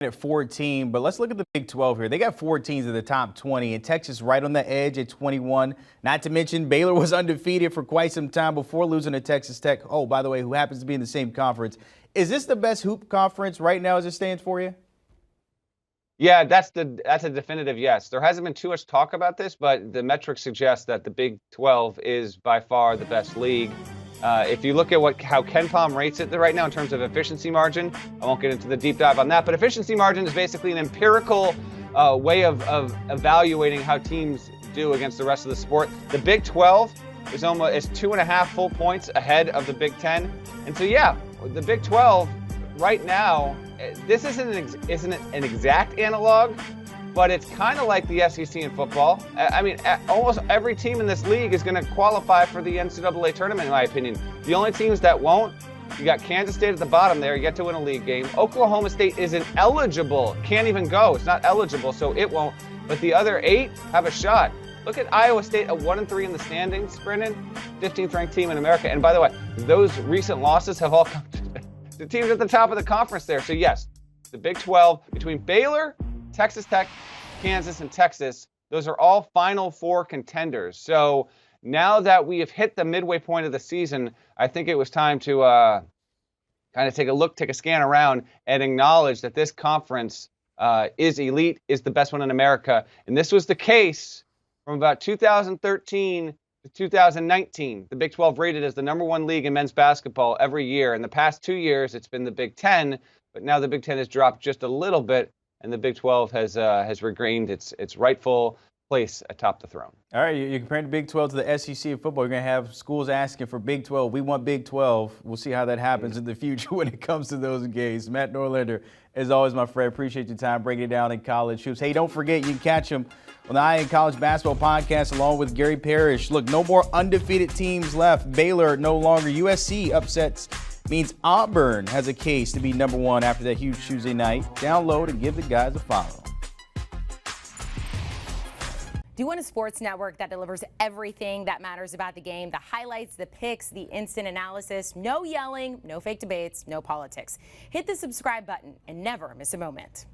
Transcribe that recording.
at 14, but let's look at the Big 12 here. They got 4 teams in the top 20, and Texas right on the edge at 21. Not to mention Baylor was undefeated for quite some time before losing to Texas Tech. Oh, by the way, who happens to be in the same conference. Is this the best hoop conference right now as it stands for you? Yeah, that's a definitive yes. There hasn't been too much talk about this, but the metrics suggest that the Big 12 is by far the best league. If you look at how KenPom rates it right now in terms of efficiency margin, I won't get into the deep dive on that, but efficiency margin is basically an empirical way of evaluating how teams do against the rest of the sport. The Big 12 is 2.5 full points ahead of the Big 10, and so yeah, the Big 12 right now, this isn't an exact analog, but it's kind of like the SEC in football. I mean, almost every team in this league is going to qualify for the NCAA tournament, in my opinion. The only teams that won't, you got Kansas State at the bottom there, you get to win a league game. Oklahoma State isn't eligible, can't even go. It's not eligible, so it won't. But the other 8 have a shot. Look at Iowa State at 1-3 in the standings, Brendan, 15th ranked team in America. And by the way, those recent losses have all come to the teams at the top of the conference there. So yes, the Big 12 between Baylor, Texas Tech, Kansas, and Texas, those are all Final Four contenders. So now that we have hit the midway point of the season, I think it was time to kind of take a scan around and acknowledge that this conference is elite, is the best one in America. And this was the case from about 2013 to 2019. The Big 12 rated as the #1 league in men's basketball every year. In the past 2 years, it's been the Big 10, but now the Big 10 has dropped just a little bit, and the Big 12 has regained its rightful place atop the throne. All right, you're comparing the Big 12 to the SEC in football. You're going to have schools asking for Big 12. We want Big 12. We'll see how that happens in the future when it comes to those games. Matt Norlander, as always, my friend, appreciate your time breaking it down in college hoops. Hey, don't forget, you can catch him on the IN College Basketball Podcast along with Gary Parrish. Look, no more undefeated teams left. Baylor no longer. USC upsets means Auburn has a case to be #1 after that huge Tuesday night. Download and give the guys a follow. Do you want a sports network that delivers everything that matters about the game? The highlights, the picks, the instant analysis, no yelling, no fake debates, no politics. Hit the subscribe button and never miss a moment.